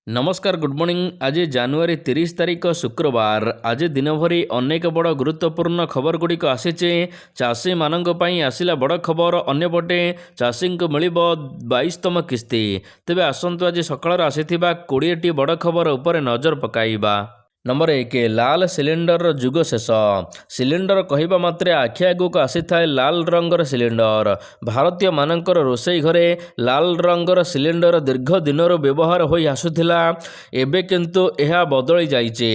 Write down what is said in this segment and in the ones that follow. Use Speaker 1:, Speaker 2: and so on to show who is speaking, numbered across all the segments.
Speaker 1: नमस्कार good morning. आज January 30 तारिख शुक्रवार। आज दिन भरी अनेक बड़ गुरुत्वपूर्ण खबर गुड़िक आसीचे। चाषी मानक पई आसिला बड़ खबर। अन्यपटे चाषी को मिलिब 22तम किस्ती। तेबे आसंतु आज सकाळ आसीथिबा 20टी बड़ खबर उपर नजर पकाइबा। नंबर 1 लाल सिलिंडर जुग शेष। सिलिंडर कहवा मात्रे आखि आगक आसी थाए लाल रंगर सिलिंडर। भारतीय मानकर रोषेई घरे लाल रंगर सिलिंडर दीर्घ दिनर व्यवहार होई आसुथिला। एबे किंतु यह बदली जाइछे।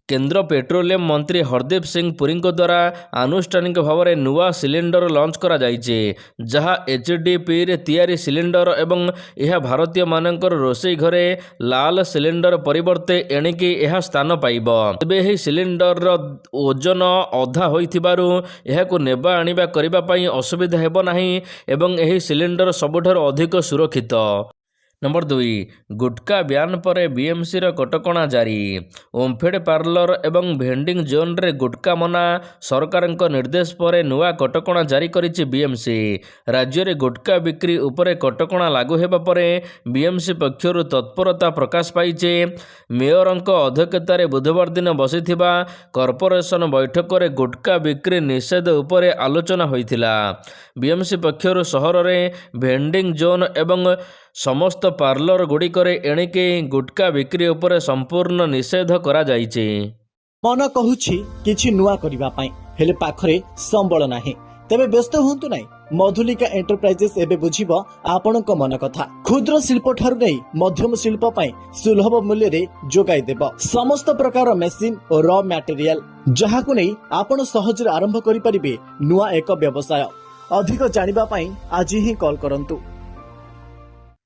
Speaker 1: केंद्र पेट्रोलियम मंत्री हरदीप सिंह पुरी द्वारा आनुष्ठानिक भाव में नुआ सिलिंडर लॉन्च करा जाइछे, जहाँ एचडीपी रे तैयारी सिलिंडर एवं यह भारतीय मानकर रोषेई घरे लाल सिलिंडर परिवर्ते एणिकी यह स्थान पाइब। तेबे यह सिलिंडर ओजन अधा होइथिबारु एहाकु नेबा आनिबा करिबा पई असुविधा हेबो नाही एवं यह सिलिंडर सबुठारु अधिक सुरक्षित। नंबर 2 गुटखा ब्यान पर बीएमसी कटकणा जारी। ओमफेड पार्लर एवं भेंडिंग जोन रे गुटखा मना सरकार निर्देश पर नुआ कटकणा जारी करिछि बीएमसी। राज्य रे गुटखा बिक्री उपरे कटकणा लागू हेबा परे बीएमसी पक्षरु तत्परता प्रकाश पाइछे। मेयरंक अध्यक्षतार बुधवार दिन बसिथिबा कॉर्पोरेशन बैठक रे गुटखा बिक्री निषेध उपरे आलोचना होइथिला। बीएमसी पक्षरु सहर रे भेंडिंग जोन एवं समस्त पार्लर गुड़िकरे एणिके गुटखा बिक्री उपरे संपूर्ण निषेध करा जाइछे।
Speaker 2: मन कहूछि किछि नुआ करिबा पई हेले पाखरे संबळ नाही। तेबे व्यस्त होंतु नाही। मधुलिका एंटरप्राइजेस एबे बुझिबो आपणक मन कथा। क्षुद्र शिल्प ठारु नै मध्यम शिल्प पई सुलभ मूल्य रे जोगाई देबो समस्त प्रकार मेसिन और रॉ मटेरियल, जहाकु नै आपण सहज आरंभ करि परिबे नुआ एक व्यवसाय। अधिक जानिबा पई आज ही कॉल करंतु।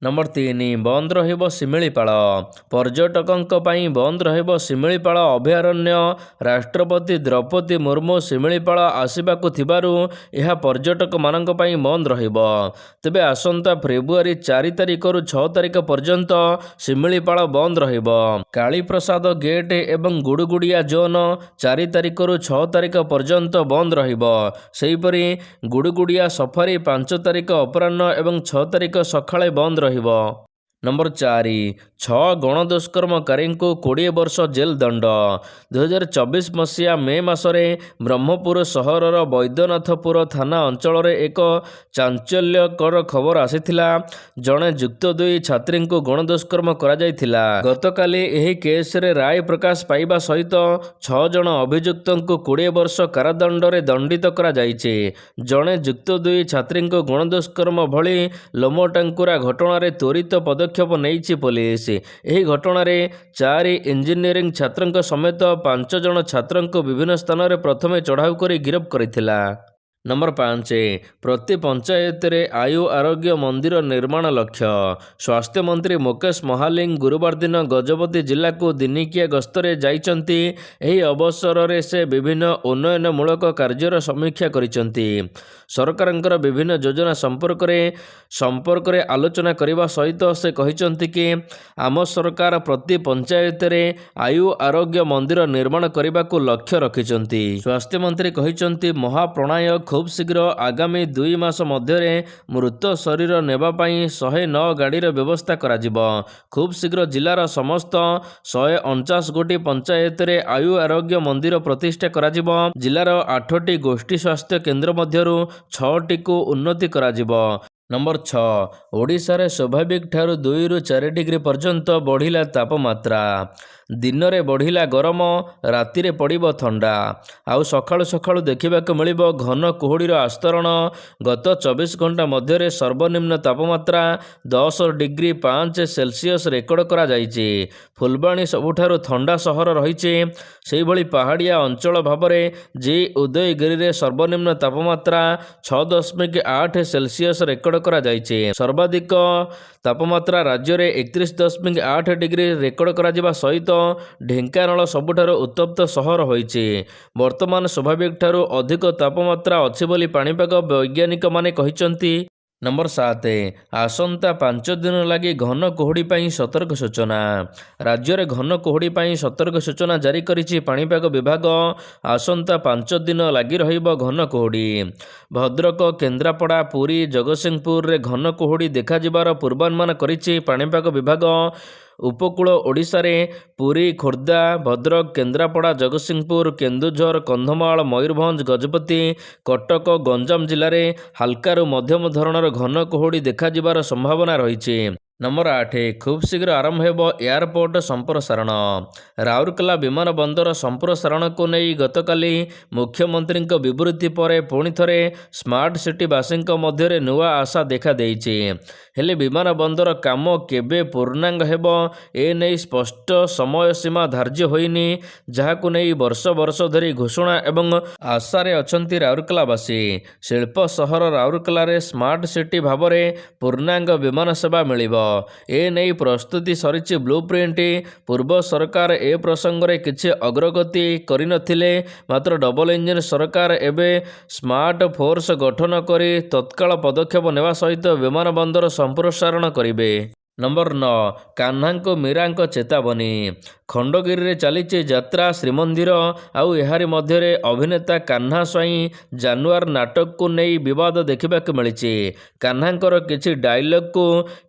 Speaker 1: नंबर 3 बंद रहिबो शिमिलीपाल। पर्यटकों पई बंद रहिबो शिमिलीपाल अभयारण्य। राष्ट्रपति द्रौपदी मुर्मू शिमिलीपाल आसिबाकु थिबारु यह पर्यटक मानक पई बंद रहिबो। तेबे आसंता फेब्रुआरी 4 तारिखरु 6 तारिख पर्यंत शिमिलीपाल बंद रहिबो। कालीप्रसाद गेट एवं गुडुगुडिया जोन 4 तारिखरु 6 तारिख पर्यंत बंद रहिबो। सेहिपरि गुडुगुडिया सफारी 5 तारिख अपराह्न एवं 6 तारिख सकाळे बंद रहिबो। नंबर 4 6 गणदुष्कर्मकारी को 20 वर्ष जेल दंड। 2024 मसीहा मे मासरे ब्रह्मपुर सहरर बैद्यनाथपुर थाना अंचल एक चांचल्यकर खबर आसीथिला। जड़े जुक्त 2 छात्री को गणदुष्कर्म करा जायथिला। गतकाली एही केस रे राय प्रकाश पाइबा सहित 6 जन अभियुक्त को 20 वर्ष कारादंड रे दंडित करा जायछि। जड़े जुक्त 2 छात्री को गणदुष्कर्म भली लोमटांकुरा घटना रे त्वरित पदक्षेप नेइछि पुलिस। एही घटना रे 4 इंजीनियरिंग छात्रंक समेत 5 जन छात्रंक विभिन्न स्थान रे प्रथमे चढ़ाऊ करी गिरफ्त करथिला। नंबर 5 प्रति पंचायत रे आयु आरोग्य मंदिर निर्माण लक्ष्य। स्वास्थ्य मंत्री मुकेश महालिंग गुरुवार दिन गजपति जिला को दिनिकिया गस्तरे जाइचंती। एही अवसर रे से विभिन्न उन्नयनमूलक कार्यर समीक्षा करिचंती। सरकारंकर विभिन्न योजना संपर्क रे आलोचना करने सहित से कहिचंती कि आम सरकार प्रति पंचायत रे आयु आरोग्य मंदिर निर्माण करने को लक्ष्य रखिचंती। स्वास्थ्य मंत्री कहिचंती महाप्रणाय खूब शीघ्र आगामी 2 मास मध्य मृत शरीर नेबा पई 109 गाड़ी व्यवस्था करा जिवो। खूब शीघ्र जिलार समस्त 149 गोटी पंचायत रे आयु आरोग्य मंदिर प्रतिष्ठा करा जिवो। जिलार 8टी गोष्ठी स्वास्थ्य केंद्र मध्यरु 6टी को उन्नति करा जिवो। नंबर 6 ओडिशा रे स्वाभाविक ठारू 2 रु 4 डिग्री पर्यंत बढ़िला तापमात्रा। दिन रे बढ़िला गरम, राति रे पड़िबो ठंडा। आउ सखाळु सखाळु देखिबाक मिलिबो घन कुहुडीर आस्तरण। गत 24 घंटा मध्य सर्वनिम्न तापमात्रा 10 डिग्री 5 सेल्सियस रेकर्ड करा जाइछि। फुलबाणी सबुठारु ठंडा सहर रहिछि। सेहि भली पहाड़िया अंचल भाबरे जे उदयगिरी रे सर्वनिम्न तापमात्रा 6.8 सेल्सियस रेकर्ड करा जाइछि। सर्वाधिक तापमात्रा राज्य रे 31.8 डिग्री रेकर्ड करा जिबा सहित ढेंकानाल सबुठारु उत्तप्त सहर होइछि। वर्तमान स्वाभाविक ठारू अधिक तापमात्रा अछि बोली पाणीपाग वैज्ञानिक माने कहिचंती। नंबर 7 आसंता 5 दिन लगी घन कुहुड़ी पाई सतर्क सूचना। राज्य में घन कुहुड़ी पाई सतर्क सूचना जारी करिछि पाणीपाग विभाग। आसंता 5 दिन लगी रहिबो घन कुहुड़ी। भद्रक, केन्द्रापड़ा, पुरी, जगतसिंहपुर रे घन कुहुड़ी देखा जिबार पूर्वानुमान करिछि पाणीपाग विभाग। ଉପକୂଳ ଓଡ଼ିଶାରେ ପୁରୀ, ଖୋର୍ଦ୍ଧା, ଭଦ୍ରକ, କେନ୍ଦ୍ରାପଡ଼ା, ଜଗତସିଂହପୁର, କେନ୍ଦୁଝର, କନ୍ଧମାଳ, ମୟୂରଭଞ୍ଜ, ଗଜପତି, କଟକ, ଗଞ୍ଜାମ ଜିଲ୍ଲାରେ ହାଲକାରୁ ମଧ୍ୟମ ଧରଣର ଘନ କୁହୁଡ଼ି ଦେଖାଯିବାର ସମ୍ଭାବନା ରହିଛି। ନମ୍ବର 8 ଖୁବ୍ ଶୀଘ୍ର ଆରମ୍ଭ ହେବ ଏୟାରପୋର୍ଟ ସମ୍ପ୍ରସାରଣ। ରାଉରକେଲା ବିମାନ ବନ୍ଦର ସମ୍ପ୍ରସାରଣକୁ ନେଇ ଗତକାଲି ମୁଖ୍ୟମନ୍ତ୍ରୀଙ୍କ ବିବୃତ୍ତି ପରେ ପୁଣି ଥରେ ସ୍ମାର୍ଟ ସିଟି ବାସୀଙ୍କ ମଧ୍ୟରେ ନୂଆ ଆଶା ଦେଖାଦେଇଛି। ହେଲେ ବିମାନ ବନ୍ଦର କାମ କେବେ ପୂର୍ଣ୍ଣାଙ୍ଗ ହେବ ଏ ନେଇ ସ୍ପଷ୍ଟ ସମୟସୀମା ଧାର୍ଯ୍ୟ ହୋଇନି, ଯାହାକୁ ନେଇ ବର୍ଷ ବର୍ଷ ଧରି ଘୋଷଣା ଏବଂ ଆଶାରେ ଅଛନ୍ତି ରାଉରକେଲାବାସୀ। ଶିଳ୍ପ ସହର ରାଉରକେଲାରେ ସ୍ମାର୍ଟ ସିଟି ଭାବରେ ପୂର୍ଣ୍ଣାଙ୍ଗ ବିମାନ ସେବା ମିଳିବ। ଏ ନେଇ ପ୍ରସ୍ତୁତି ସରିଛି ବ୍ଲୁପ୍ରିଣ୍ଟ। ପୂର୍ବ ସରକାର ଏ ପ୍ରସଙ୍ଗରେ କିଛି ଅଗ୍ରଗତି କରିନଥିଲେ, ମାତ୍ର ଡବଲ ଇଞ୍ଜିନ ସରକାର ଏବେ ସ୍ମାର୍ଟ ଫୋର୍ସ ଗଠନ କରି ତତ୍କାଳ ପଦକ୍ଷେପ ନେବା ସହିତ ବିମାନ ବନ୍ଦର ସମ୍ପ୍ରସାରଣ କରିବେ। ନମ୍ବର 9 କାହ୍ନାଙ୍କୁ ମୀରାଙ୍କ ଚେତାବନୀ। ଖଣ୍ଡଗିରିରେ ଚାଲିଛି ଯାତ୍ରା ଶ୍ରୀମନ୍ଦିର, ଆଉ ଏହାରି ମଧ୍ୟରେ ଅଭିନେତା କାହ୍ନା ସ୍ୱାଇଁ ଜାନୁଆର ନାଟକକୁ ନେଇ ବିବାଦ ଦେଖିବାକୁ ମିଳିଛି। କାହ୍ନାଙ୍କର କିଛି ଡାଇଲଗକୁ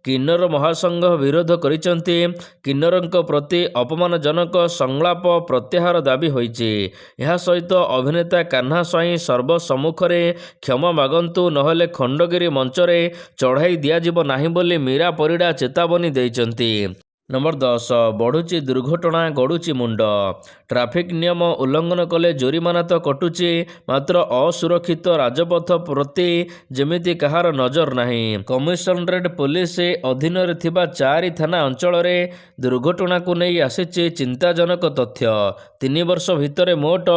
Speaker 1: କିନ୍ନର ମହାସଂଘ ବିରୋଧ କରିଛନ୍ତି। କିନ୍ନରଙ୍କ ପ୍ରତି ଅପମାନଜନକ ସଂଳାପ ପ୍ରତ୍ୟାହାର ଦାବି ହୋଇଛି। ଏହା ସହିତ ଅଭିନେତା କାହ୍ନା ସ୍ୱାଇଁ ସର୍ବସମ୍ମୁଖରେ କ୍ଷମା ମାଗନ୍ତୁ, ନହେଲେ ଖଣ୍ଡଗିରି ମଞ୍ଚରେ ଚଢ଼ାଇ ଦିଆଯିବ ନାହିଁ ବୋଲି ମୀରା ପରିଡ଼ା ଚେତାବନୀ ଦେଇଛନ୍ତି। ନମ୍ବର 10 ବଢ଼ୁଛି ଦୁର୍ଘଟଣା, ଗଡ଼ୁଛି ମୁଣ୍ଡ। ଟ୍ରାଫିକ୍ ନିୟମ ଉଲ୍ଲଂଘନ କଲେ ଜୋରିମାନା ତ କଟୁଛି, ମାତ୍ର ଅସୁରକ୍ଷିତ ରାଜପଥ ପ୍ରତି ଯେମିତି କାହାର ନଜର ନାହିଁ। କମିଶନରେଟ୍ ପୋଲିସ ଅଧୀନରେ ଥିବା 4 ଥାନା ଅଞ୍ଚଳରେ ଦୁର୍ଘଟଣାକୁ ନେଇ ଆସିଛି ଚିନ୍ତାଜନକ ତଥ୍ୟ। 3 ବର୍ଷ ଭିତରେ ମୋଟ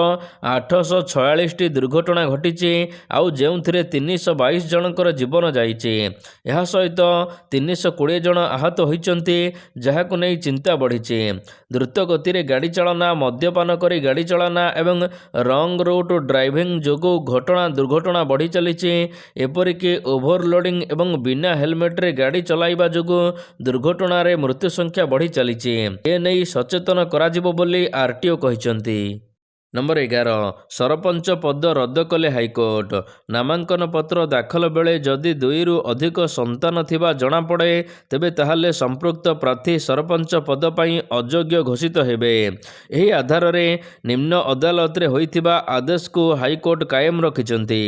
Speaker 1: 846ଟି ଦୁର୍ଘଟଣା ଘଟିଛି, ଆଉ ଯେଉଁଥିରେ 322 ଜଣଙ୍କର ଜୀବନ ଯାଇଛି। ଏହା ସହିତ 320 ଜଣ ଆହତ ହୋଇଛନ୍ତି, ଯାହାକୁ ନେଇ ଚିନ୍ତା ବଢ଼ିଛି। ଦ୍ରୁତ ଗତିରେ ଗାଡ଼ି ଚାଳନା, ମଦ୍ୟପାନ କରି ଗାଡ଼ି ଚାଳନା ଏବଂ ରଙ୍ଗ ରୁଟ୍ ଡ୍ରାଇଭିଂ ଯୋଗୁଁ ଦୁର୍ଘଟଣା ବଢ଼ି ଚାଲିଛି। ଏପରିକି ଓଭରଲୋଡିଂ ଏବଂ ବିନା ହେଲମେଟରେ ଗାଡ଼ି ଚଲାଇବା ଯୋଗୁଁ ଦୁର୍ଘଟଣାରେ ମୃତ୍ୟୁ ସଂଖ୍ୟା ବଢ଼ି ଚାଲିଛି। ଏ ନେଇ ସଚେତନ କରାଯିବ ବୋଲି ଆରଟିଓ କହିଛନ୍ତି। ନମ୍ବର 11 ସରପଞ୍ଚ ପଦ ରଦ୍ଦ କଲେ ହାଇକୋର୍ଟ। ନାମାଙ୍କନ ପତ୍ର ଦାଖଲ ବେଳେ ଯଦି 2ରୁ ଅଧିକ ସନ୍ତାନ ଥିବା ଜଣାପଡ଼େ, ତେବେ ତାହେଲେ ସମ୍ପୃକ୍ତ ପ୍ରାର୍ଥୀ ସରପଞ୍ଚ ପଦ ପାଇଁ ଅଯୋଗ୍ୟ ଘୋଷିତ ହେବେ। ଏହି ଆଧାରରେ ନିମ୍ନ ଅଦାଲତରେ ହୋଇଥିବା ଆଦେଶକୁ ହାଇକୋର୍ଟ କାଏମ ରଖିଛନ୍ତି।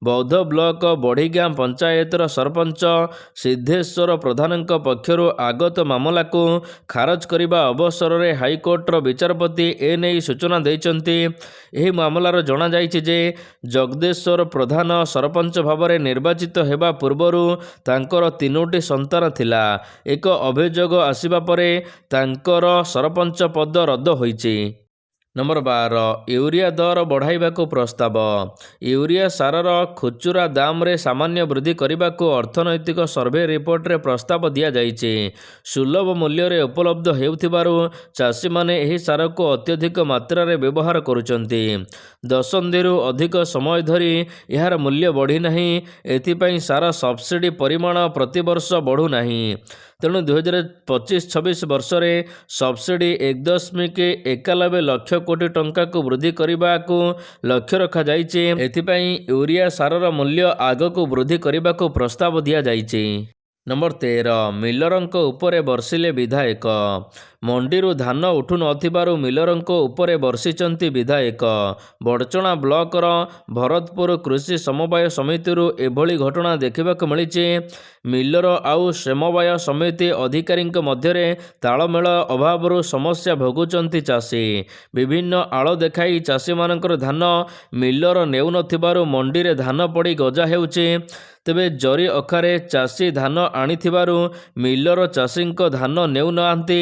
Speaker 1: ବୌଦ୍ଧ ବ୍ଲକ ବଢ଼ିଗାଁ ପଞ୍ଚାୟତର ସରପଞ୍ଚ ସିଦ୍ଧେଶ୍ୱର ପ୍ରଧାନଙ୍କ ପକ୍ଷରୁ ଆଗତ ମାମଲାକୁ ଖାରଜ କରିବା ଅବସରରେ ହାଇକୋର୍ଟର ବିଚାରପତି ଏ ନେଇ ସୂଚନା ଦେଇଛନ୍ତି। ଏହି ମାମଲାର ଜଣାଯାଇଛି ଯେ ଜଗଦେଶ୍ୱର ପ୍ରଧାନ ସରପଞ୍ଚ ଭାବରେ ନିର୍ବାଚିତ ହେବା ପୂର୍ବରୁ ତାଙ୍କର 3ଟି ସନ୍ତାନ ଥିଲା। ଏକ ଅଭିଯୋଗ ଆସିବା ପରେ ତାଙ୍କର ସରପଞ୍ଚ ପଦ ରଦ୍ଦ ହୋଇଛି। ନମ୍ବର 12 ୟୁରିଆ ଦର ବଢ଼ାଇବାକୁ ପ୍ରସ୍ତାବ। ୟୁରିଆ ସାରର ଖୁଚୁରା ଦାମରେ ସାମାନ୍ୟ ବୃଦ୍ଧି କରିବାକୁ ଅର୍ଥନୈତିକ ସର୍ଭେ ରିପୋର୍ଟରେ ପ୍ରସ୍ତାବ ଦିଆଯାଇଛି। ସୁଲଭ ମୂଲ୍ୟରେ ଉପଲବ୍ଧ ହେଉଥିବାରୁ ଚାଷୀମାନେ ଏହି ସାରକୁ ଅତ୍ୟଧିକ ମାତ୍ରାରେ ବ୍ୟବହାର କରୁଛନ୍ତି। ଦଶନ୍ଧିରୁ ଅଧିକ ସମୟ ଧରି ଏହାର ମୂଲ୍ୟ ବଢ଼ିନାହିଁ। ଏଥିପାଇଁ ସାର ସବସିଡି ପରିମାଣ ପ୍ରତିବର୍ଷ ବଢ଼ୁନାହିଁ। ତେଣୁ 2025-26 ବର୍ଷରେ ସବସିଡି 1.91 ଲକ୍ଷ କୋଟି ଟଙ୍କାକୁ ବୃଦ୍ଧି କରିବାକୁ ଲକ୍ଷ୍ୟ ରଖାଯାଇଛି। ଏଥିପାଇଁ ୟୁରିଆ ସାରର ମୂଲ୍ୟ ଆଗକୁ ବୃଦ୍ଧି କରିବାକୁ ପ୍ରସ୍ତାବ ଦିଆଯାଇଛି। ନମ୍ବର 13 ମିଲରଙ୍କ ଉପରେ ବର୍ଷିଲେ ବିଧାୟକ। ମଣ୍ଡିରୁ ଧାନ ଉଠୁନଥିବାରୁ ମିଲରଙ୍କ ଉପରେ ବର୍ଷିଛନ୍ତି ବିଧାୟକ। ବଡ଼ଚଣା ବ୍ଲକର ଭରତପୁର କୃଷି ସମବାୟ ସମିତିରୁ ଏଭଳି ଘଟଣା ଦେଖିବାକୁ ମିଳିଛି। ମିଲର ଆଉ ସମବାୟ ସମିତି ଅଧିକାରୀଙ୍କ ମଧ୍ୟରେ ତାଳମେଳ ଅଭାବରୁ ସମସ୍ୟା ଭୋଗୁଛନ୍ତି ଚାଷୀ। ବିଭିନ୍ନ ଆଳ ଦେଖାଇ ଚାଷୀମାନଙ୍କର ଧାନ ମିଲର ନେଉନଥିବାରୁ ମଣ୍ଡିରେ ଧାନ ପଡ଼ି ଗଜା ହେଉଛି। ତେବେ ଜରି ଅଖାରେ ଚାଷୀ ଧାନ ଆଣିଥିବାରୁ ମିଲର ଚାଷୀଙ୍କ ଧାନ ନେଉନାହାନ୍ତି,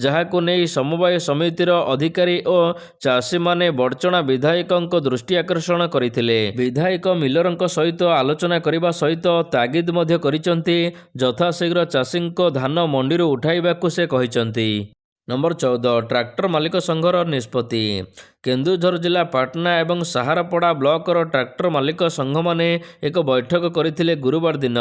Speaker 1: ଯାହାକୁ ନେଇ ସମବାୟ ସମିତିର ଅଧିକାରୀ ଓ ଚାଷୀମାନେ ବଡ଼ଚଣା ବିଧାୟକଙ୍କ ଦୃଷ୍ଟି ଆକର୍ଷଣ କରିଥିଲେ। ବିଧାୟକ ମିଲରଙ୍କ ସହିତ ଆଲୋଚନା କରିବା ସହିତ ତାଗିଦ ମଧ୍ୟ କରିଛନ୍ତି। ଯଥାଶୀଘ୍ର ଚାଷୀଙ୍କ ଧାନ ମଣ୍ଡିରୁ ଉଠାଇବାକୁ ସେ କହିଛନ୍ତି। ନମ୍ବର 14 ଟ୍ରାକ୍ଟର ମାଲିକ ସଂଘର ନିଷ୍ପତ୍ତି। କେନ୍ଦୁଝର ଜିଲ୍ଲା ପାଟନା ଏବଂ ସାହାରପଡ଼ା ବ୍ଲକର ଟ୍ରାକ୍ଟର ମାଲିକ ସଂଘମାନେ ଏକ ବୈଠକ କରିଥିଲେ ଗୁରୁବାର ଦିନ।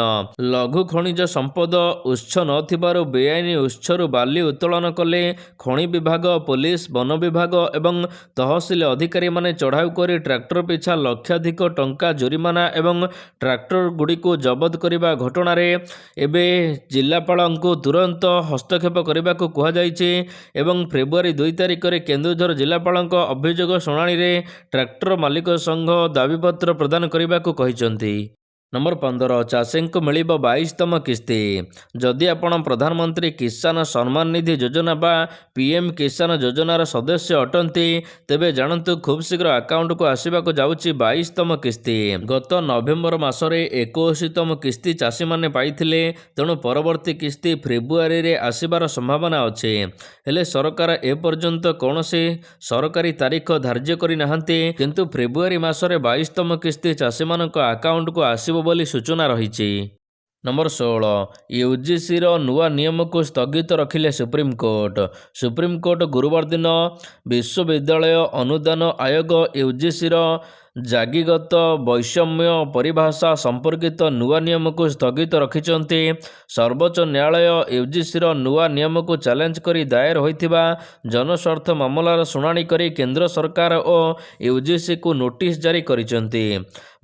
Speaker 1: ଲଘୁ ଖଣିଜ ସମ୍ପଦ ଉତ୍ସ ନଥିବାରୁ ବେଆଇନ ଉତ୍ସରୁ ବାଲି ଉତ୍ତୋଳନ କଲେ ଖଣି ବିଭାଗ, ପୋଲିସ, ବନ ବିଭାଗ ଏବଂ ତହସିଲ ଅଧିକାରୀମାନେ ଚଢ଼ାଉ କରି ଟ୍ରାକ୍ଟର ପିଛା ଲକ୍ଷାଧିକ ଟଙ୍କା ଜୋରିମାନା ଏବଂ ଟ୍ରାକ୍ଟରଗୁଡ଼ିକୁ ଜବତ କରିବା ଘଟଣାରେ ଏବେ ଜିଲ୍ଲାପାଳଙ୍କୁ ତୁରନ୍ତ ହସ୍ତକ୍ଷେପ କରିବାକୁ କୁହାଯାଇଛି ଏବଂ ଫେବୃଆରୀ 2 ତାରିଖରେ କେନ୍ଦୁଝର ଜିଲ୍ଲାପାଳଙ୍କ ଅଭିଯୋଗ ଶୁଣାଣିରେ ଟ୍ରାକ୍ଟର ମାଲିକ ସଂଘ ଦାବିପତ୍ର ପ୍ରଦାନ କରିବାକୁ କହିଛନ୍ତି। ନମ୍ବର 15 ଚାଷୀଙ୍କୁ ମିଳିବ 22ତମ କିସ୍ତି। ଯଦି ଆପଣ ପ୍ରଧାନମନ୍ତ୍ରୀ କିଷାନ ସମ୍ମାନ ନିଧି ଯୋଜନା ବା ପିଏମ୍ କିଷାନ ଯୋଜନାର ସଦସ୍ୟ ଅଟନ୍ତି ତେବେ ଜାଣନ୍ତୁ ଖୁବ୍ ଶୀଘ୍ର ଆକାଉଣ୍ଟକୁ ଆସିବାକୁ ଯାଉଛି 22ତମ କିସ୍ତି। ଗତ ନଭେମ୍ବର ମାସରେ 21ତମ କିସ୍ତି ଚାଷୀମାନେ ପାଇଥିଲେ, ତେଣୁ ପରବର୍ତ୍ତୀ କିସ୍ତି ଫେବୃଆରୀରେ ଆସିବାର ସମ୍ଭାବନା ଅଛି। ହେଲେ ସରକାର ଏପର୍ଯ୍ୟନ୍ତ କୌଣସି ସରକାରୀ ତାରିଖ ଧାର୍ଯ୍ୟ କରିନାହାନ୍ତି, କିନ୍ତୁ ଫେବୃଆରୀ ମାସରେ 22ତମ କିସ୍ତି ଚାଷୀମାନଙ୍କ ଆକାଉଣ୍ଟକୁ ଆସିବ ବୋଲି ସୂଚନା ରହିଛି। ନମ୍ବର 16 ୟୁଜିସିର ନୂଆ ନିୟମକୁ ସ୍ଥଗିତ ରଖିଲେ ସୁପ୍ରିମକୋର୍ଟ। ସୁପ୍ରିମକୋର୍ଟ ଗୁରୁବାର ଦିନ ବିଶ୍ୱବିଦ୍ୟାଳୟ ଅନୁଦାନ ଆୟୋଗ ୟୁଜିସିର ଜାଗିଗତ ବୈଷମ୍ୟ ପରିଭାଷା ସମ୍ପର୍କିତ ନୂଆ ନିୟମକୁ ସ୍ଥଗିତ ରଖିଛନ୍ତି। ସର୍ବୋଚ୍ଚ ନ୍ୟାୟାଳୟ ୟୁଜିସିର ନୂଆ ନିୟମକୁ ଚ୍ୟାଲେଞ୍ଜ କରି ଦାୟର ହୋଇଥିବା ଜନସ୍ୱାର୍ଥ ମାମଲାର ଶୁଣାଣି କରି କେନ୍ଦ୍ର ସରକାର ଓ ୟୁଜିସିକୁ ନୋଟିସ୍ ଜାରି କରିଛନ୍ତି।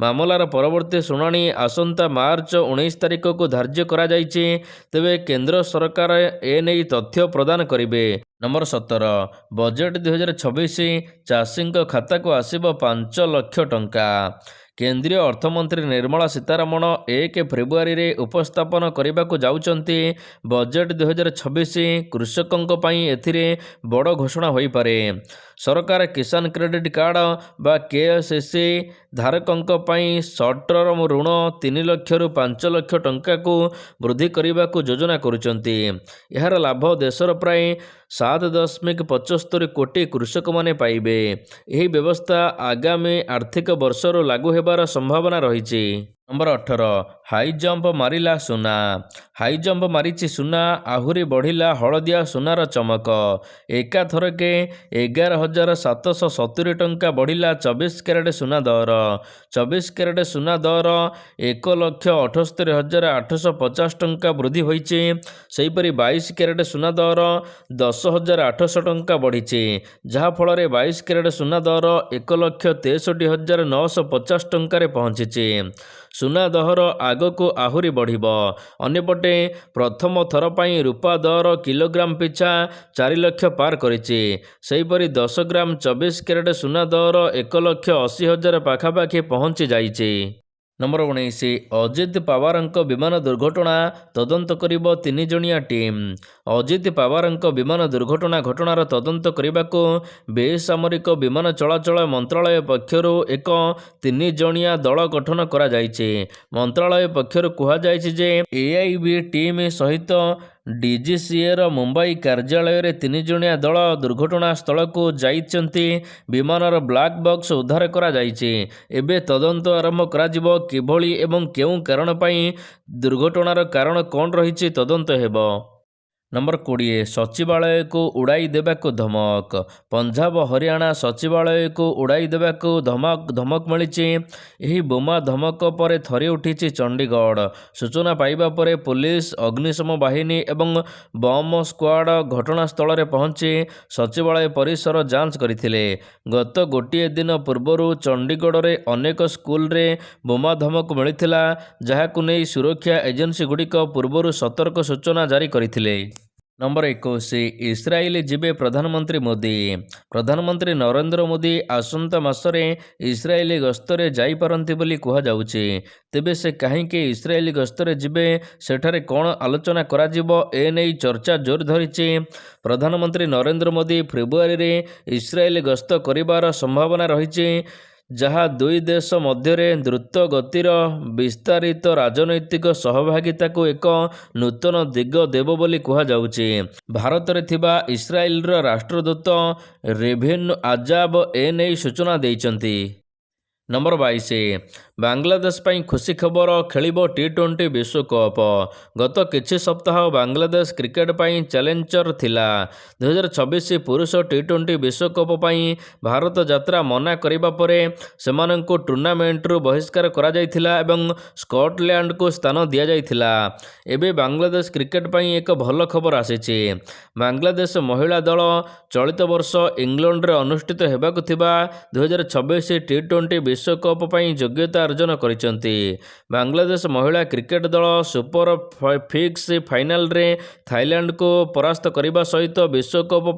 Speaker 1: ମାମଲାର ପରବର୍ତ୍ତୀ ଶୁଣାଣି ଆସନ୍ତା ମାର୍ଚ୍ଚ 19 ତାରିଖକୁ ଧାର୍ଯ୍ୟ କରାଯାଇଛି। ତେବେ କେନ୍ଦ୍ର ସରକାର ଏନେଇ ତଥ୍ୟ ପ୍ରଦାନ କରିବେ। ନମ୍ବର 17 ବଜେଟ୍ 2026 ଚାଷୀଙ୍କ ଖାତାକୁ ଆସିବ 5 ଲକ୍ଷ ଟଙ୍କା। କେନ୍ଦ୍ରୀୟ ଅର୍ଥମନ୍ତ୍ରୀ ନିର୍ମଳା ସୀତାରମଣ 1 ଫେବୃଆରୀରେ ଉପସ୍ଥାପନ କରିବାକୁ ଯାଉଛନ୍ତି ବଜେଟ୍ 2026। କୃଷକଙ୍କ ପାଇଁ ଏଥିରେ ବଡ଼ ଘୋଷଣା ହୋଇପାରେ। ସରକାର କିଷାନ କ୍ରେଡିଟ୍ କାର୍ଡ଼ ବା କେସିସି ଧାରକଙ୍କ ପାଇଁ ସର୍ଟ ଟର୍ମ ଋଣ 3 ଲକ୍ଷରୁ 5 ଲକ୍ଷ ଟଙ୍କାକୁ ବୃଦ୍ଧି କରିବାକୁ ଯୋଜନା କରୁଛନ୍ତି। ଏହାର ଲାଭ ଦେଶର ପ୍ରାୟ 7.75 କୋଟି କୃଷକମାନେ ପାଇବେ। ଏହି ବ୍ୟବସ୍ଥା ଆଗାମୀ ଆର୍ଥିକ ବର୍ଷରୁ ଲାଗୁ ହେବାର ସମ୍ଭାବନା ରହିଛି। ନମ୍ବର 18 ହାଇଜମ୍ପ ମାରିଲା ସୁନା। ହାଇଜମ୍ପ ମାରିଛି ସୁନା, ଆହୁରି ବଢ଼ିଲା ହଳଦିଆ ସୁନାର ଚମକ। ଏକାଥରକେ 11,770 ଟଙ୍କା ବଢ଼ିଲା 24 କ୍ୟାରେଟ୍ ସୁନା ଦର। 24 କ୍ୟାରେଟ୍ ସୁନା ଦର 1,78,850 ଟଙ୍କା ବୃଦ୍ଧି ହୋଇଛି। ସେହିପରି 22 କ୍ୟାରେଟ୍ ସୁନା ଦର 10,800 ଟଙ୍କା ବଢ଼ିଛି, ଯାହାଫଳରେ 22 କ୍ୟାରେଟ୍ ସୁନା ଦର 1,63,950 ଟଙ୍କାରେ ପହଞ୍ଚିଛି। ସୁନା ଦର ଆଗକୁ ଆହୁରି ବଢ଼ିବ। ଅନ୍ୟପଟେ ପ୍ରଥମ ଥର ପାଇଁ ରୂପା ଦର କିଲୋଗ୍ରାମ ପିଛା 4 ଲକ୍ଷ ପାର କରିଛି। ସେହିପରି 10 ଗ୍ରାମ 24 କ୍ୟାରେଟ୍ ସୁନା ଦର 1,80,000 ପାଖାପାଖି ପହଞ୍ଚି ଯାଇଛି। ନମ୍ବର 19 ଅଜିତ ପାୱାରଙ୍କ ବିମାନ ଦୁର୍ଘଟଣା ତଦନ୍ତ କରିବ 3 ଜଣିଆ ଟିମ୍। ଅଜିତ ପାୱାରଙ୍କ ବିମାନ ଦୁର୍ଘଟଣା ଘଟଣାର ତଦନ୍ତ କରିବାକୁ ବେସାମରିକ ବିମାନ ଚଳାଚଳ ମନ୍ତ୍ରାଳୟ ପକ୍ଷରୁ ଏକ 3 ଜଣିଆ ଦଳ ଗଠନ କରାଯାଇଛି। ମନ୍ତ୍ରାଳୟ ପକ୍ଷରୁ କୁହାଯାଇଛି ଯେ ଏଆଇବି ଟିମ୍ ସହିତ ଡିଜିସିଏର ମୁମ୍ବାଇ କାର୍ଯ୍ୟାଳୟରେ 3 ଜଣିଆ ଦଳ ଦୁର୍ଘଟଣା ସ୍ଥଳକୁ ଯାଇଛନ୍ତି। ବିମାନର ବ୍ଲାକ୍ ବକ୍ସ ଉଦ୍ଧାର କରାଯାଇଛି। ଏବେ ତଦନ୍ତ ଆରମ୍ଭ କରାଯିବ। କିଭଳି ଏବଂ କେଉଁ କାରଣ ପାଇଁ ଦୁର୍ଘଟଣାର କାରଣ କ'ଣ ରହିଛି ତଦନ୍ତ ହେବ। ନମ୍ବର 20 ସଚିବାଳୟକୁ ଉଡ଼ାଇ ଦେବାକୁ ଧମକ। ପଞ୍ଜାବ ହରିୟାଣା ସଚିବାଳୟକୁ ଉଡ଼ାଇ ଦେବାକୁ ଧମକ ମିଳିଛି। ଏହି ବୋମା ଧମକ ପରେ ଥରି ଉଠିଛି ଚଣ୍ଡିଗଡ଼। ସୂଚନା ପାଇବା ପରେ ପୁଲିସ, ଅଗ୍ନିଶମ ବାହିନୀ ଏବଂ ବମ୍ ସ୍କ୍ୱାଡ୍ ଘଟଣାସ୍ଥଳରେ ପହଞ୍ଚି ସଚିବାଳୟ ପରିସର ଯାଞ୍ଚ କରିଥିଲେ। ଗତ ଗୋଟିଏ ଦିନ ପୂର୍ବରୁ ଚଣ୍ଡିଗଡ଼ରେ ଅନେକ ସ୍କୁଲରେ ବୋମା ଧମକ ମିଳିଥିଲା, ଯାହାକୁ ନେଇ ସୁରକ୍ଷା ଏଜେନ୍ସିଗୁଡ଼ିକ ପୂର୍ବରୁ ସତର୍କ ସୂଚନା ଜାରି କରିଥିଲେ। ନମ୍ବର 21 ଇସ୍ରାଏଲ ଯିବେ ପ୍ରଧାନମନ୍ତ୍ରୀ ମୋଦି। ପ୍ରଧାନମନ୍ତ୍ରୀ ନରେନ୍ଦ୍ର ମୋଦି ଆସନ୍ତା ମାସରେ ଇସ୍ରାଏଲ ଗସ୍ତରେ ଯାଇପାରନ୍ତି ବୋଲି କୁହାଯାଉଛି। ତେବେ ସେ କାହିଁକି ଇସ୍ରାଏଲ ଗସ୍ତରେ ଯିବେ, ସେଠାରେ କ'ଣ ଆଲୋଚନା କରାଯିବ, ଏନେଇ ଚର୍ଚ୍ଚା ଜୋର ଧରିଛି। ପ୍ରଧାନମନ୍ତ୍ରୀ ନରେନ୍ଦ୍ର ମୋଦି ଫେବୃଆରୀରେ ଇସ୍ରାଏଲ ଗସ୍ତ କରିବାର ସମ୍ଭାବନା ରହିଛି, ଯାହା ଦୁଇ ଦେଶ ମଧ୍ୟରେ ଦ୍ରୁତ ଗତିର ବିସ୍ତାରିତ ରାଜନୈତିକ ସହଭାଗିତାକୁ ଏକ ନୂତନ ଦିଗ ଦେବ ବୋଲି କୁହାଯାଉଛି। ଭାରତରେ ଥିବା ଇସ୍ରାଏଲର ରାଷ୍ଟ୍ରଦୂତ ରେଭିନ୍ ଆଜାବ ଏନେଇ ସୂଚନା ଦେଇଛନ୍ତି। ନମ୍ବର 22 ବାଂଲାଦେଶ ପାଇଁ ଖୁସି ଖବର ଖେଳିବ ଟି20 ବିଶ୍ୱକପ୍। ଗତ କିଛି ସପ୍ତାହ ବାଂଲାଦେଶ କ୍ରିକେଟ ପାଇଁ ଚ୍ୟାଲେଞ୍ଜର ଥିଲା। 2026 ପୁରୁଷ ଟି20 ବିଶ୍ୱକପ୍ ପାଇଁ ଭାରତ ଯାତ୍ରା ମନା କରିବା ପରେ ସେମାନଙ୍କୁ ଟୁର୍ଣ୍ଣାମେଣ୍ଟରୁ ବହିଷ୍କାର କରାଯାଇଥିଲା ଏବଂ ସ୍କଟଲ୍ୟାଣ୍ଡକୁ ସ୍ଥାନ ଦିଆଯାଇଥିଲା। ଏବେ ବାଂଲାଦେଶ କ୍ରିକେଟ ପାଇଁ ଏକ ଭଲ ଖବର ଆସିଛି। ବାଂଲାଦେଶ ମହିଳା ଦଳ ଚଳିତ ବର୍ଷ ଇଂଲଣ୍ଡରେ ଅନୁଷ୍ଠିତ ହେବାକୁ ଥିବା 2026 ଟି20 ବିଶ୍ୱକପ୍ ପାଇଁ ଯୋଗ୍ୟତା ଅର୍ଜନ କରିଛନ୍ତି। ବାଂଲାଦେଶ ମହିଳା କ୍ରିକେଟ ଦଳ ସୁପର ସିକ୍ସ ଫାଇନାଲରେ ଥାଇଲ୍ୟାଣ୍ଡକୁ ପରାସ୍ତ କରିବା ସହିତ ବିଶ୍ୱକପ୍ ପାଇଁ